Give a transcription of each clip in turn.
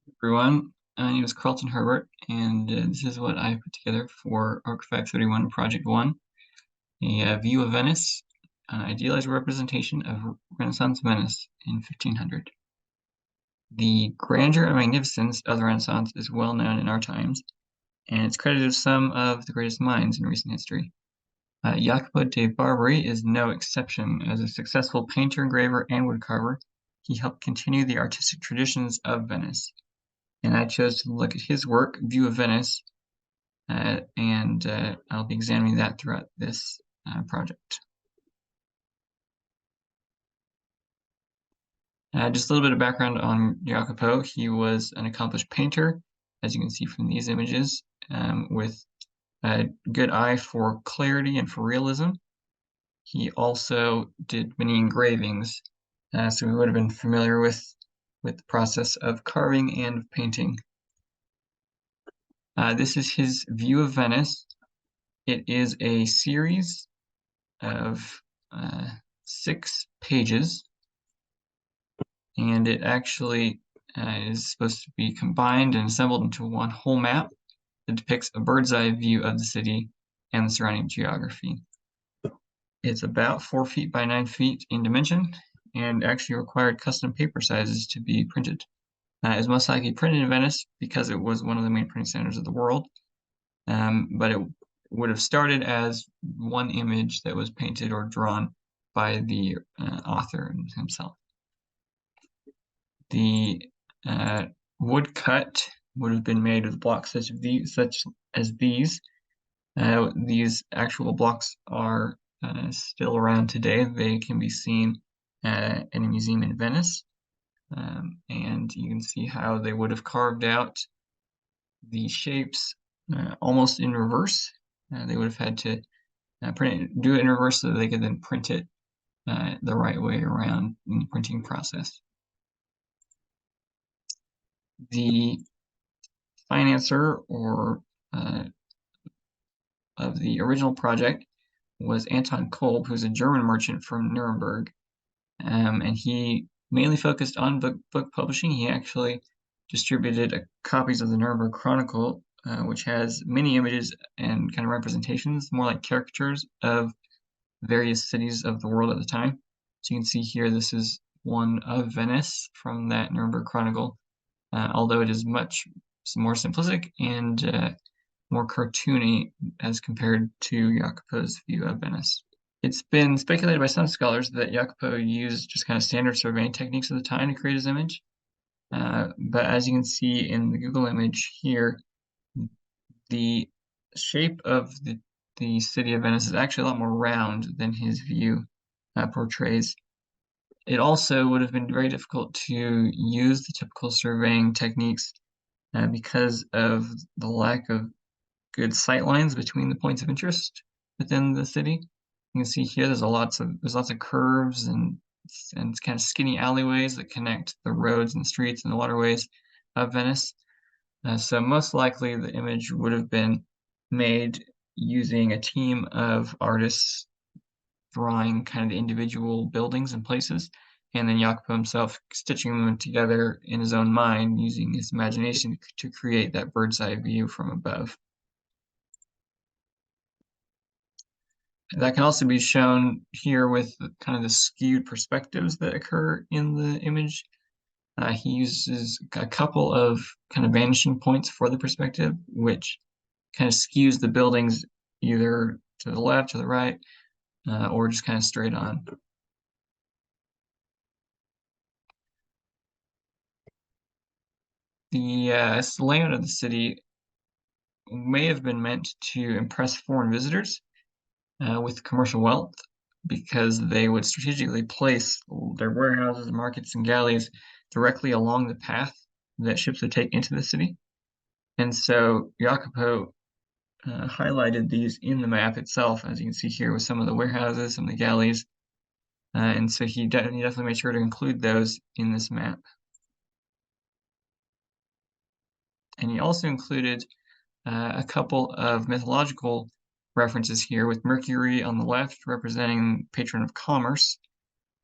Everyone. My name is Carlton Herbert, and this is what I put together for ARC531 Project 1, a view of Venice, an idealized representation of Renaissance Venice in 1500. The grandeur and magnificence of the Renaissance is well known in our times, and it's credited with some of the greatest minds in recent history. Jacopo de Barbari is no exception. As a successful painter, engraver, and woodcarver, he helped continue the artistic traditions of Venice. And I chose to look at his work, View of Venice, and I'll be examining that throughout this project. Just a little bit of background on Jacopo. He was an accomplished painter, as you can see from these images, with a good eye for clarity and for realism. He also did many engravings, so he would have been familiar with the process of carving and painting. This is his View of Venice. It is a series of 6 pages, and it actually is supposed to be combined and assembled into one whole map that depicts a bird's eye view of the city and the surrounding geography. It's about 4 feet by 9 feet in dimension, and actually required custom paper sizes to be printed. It was most likely printed in Venice because it was one of the main printing centers of the world, but it would have started as one image that was painted or drawn by the author himself. The woodcut would have been made with blocks such as these. These actual blocks are still around today. They can be seen in a museum in Venice. And you can see how they would have carved out the shapes almost in reverse. They would have had to do it in reverse so that they could then print it the right way around in the printing process. The financer of the original project was Anton Kolb, who's a German merchant from Nuremberg, and he mainly focused on book publishing. He actually distributed copies of the Nuremberg Chronicle, which has many images and kind of representations, more like caricatures of various cities of the world at the time. So you can see here, this is one of Venice from that Nuremberg Chronicle, although it is much more simplistic and more cartoony as compared to Jacopo's view of Venice. It's been speculated by some scholars that Jacopo used just kind of standard surveying techniques of the time to create his image. But as you can see in the Google image here, the shape of the city of Venice is actually a lot more round than his view portrays. It also would have been very difficult to use the typical surveying techniques because of the lack of good sight lines between the points of interest within the city. You can see here there's lots of curves and kind of skinny alleyways that connect the roads and streets and the waterways of Venice. So most likely the image would have been made using a team of artists drawing kind of the individual buildings and places, and then Jacopo himself stitching them together in his own mind using his imagination to create that bird's eye view from above. That can also be shown here with kind of the skewed perspectives that occur in the image. He uses a couple of kind of vanishing points for the perspective, which kind of skews the buildings either to the left, to the right, or just kind of straight on. The layout of the city may have been meant to impress foreign visitors with commercial wealth, because they would strategically place their warehouses, markets, and galleys directly along the path that ships would take into the city. And so Jacopo highlighted these in the map itself, as you can see here with some of the warehouses, some of the galleys. And so he definitely made sure to include those in this map. And he also included a couple of mythological references here, with Mercury on the left representing patron of commerce,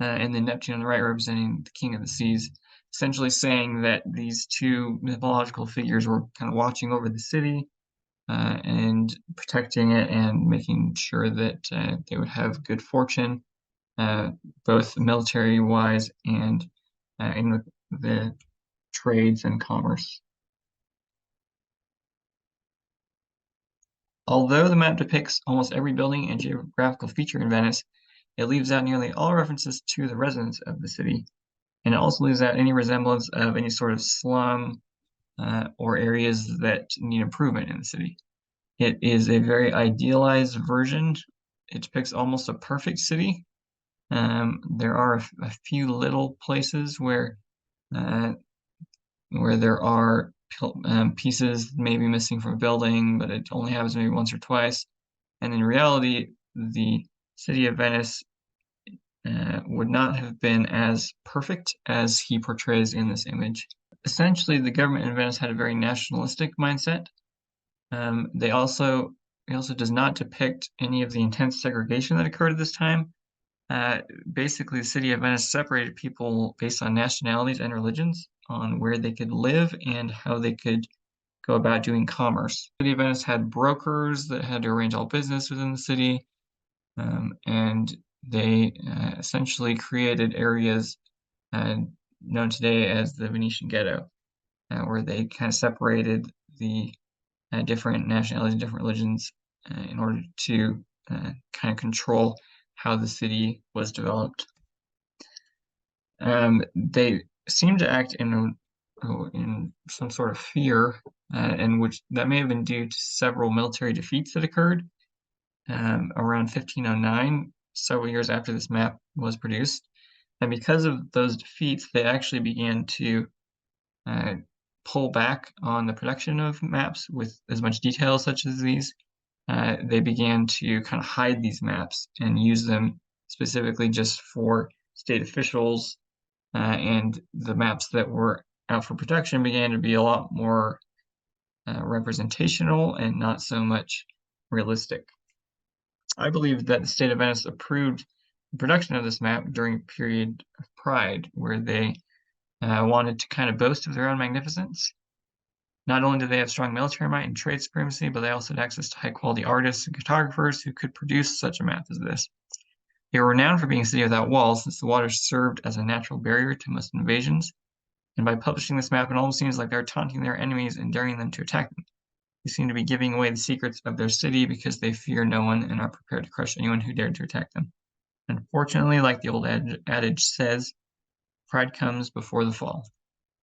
and then Neptune on the right representing the king of the seas. essentially saying that these two mythological figures were kind of watching over the city and protecting it and making sure that they would have good fortune, both military-wise and in the trades and commerce. Although the map depicts almost every building and geographical feature in Venice, it leaves out nearly all references to the residents of the city, and it also leaves out any resemblance of any sort of slum or areas that need improvement in the city. It is a very idealized version. It depicts almost a perfect city. There are a few little places uh, where there are pieces maybe missing from a building, but it only happens maybe once or twice. And in reality, the city of Venice would not have been as perfect as he portrays in this image. Essentially, the government in Venice had a very nationalistic mindset. They also It also does not depict any of the intense segregation that occurred at this time. Basically, the city of Venice separated people based on nationalities and religions, on where they could live and how they could go about doing commerce. The city of Venice had brokers that had to arrange all business within the city, and they essentially created areas uh, known today as the Venetian ghetto, where they kind of separated the different nationalities and different religions in order to kind of control how the city was developed. They seem to act in some sort of fear, in which that may have been due to several military defeats that occurred around 1509, several years after this map was produced. And because of those defeats, they actually began to uh, pull back on the production of maps with as much detail such as these. They began to kind of hide these maps and use them specifically just for state officials, and the maps that were out for production began to be a lot more representational and not so much realistic. I believe that the state of Venice approved the production of this map during a period of pride where they wanted to kind of boast of their own magnificence. Not only did they have strong military might and trade supremacy, but they also had access to high-quality artists and cartographers who could produce such a map as this. They were renowned for being a city without walls, since the waters served as a natural barrier to most invasions, and by publishing this map, it almost seems like they're taunting their enemies and daring them to attack them. They seem to be giving away the secrets of their city because they fear no one and are prepared to crush anyone who dared to attack them. Unfortunately, like the old adage says, pride comes before the fall.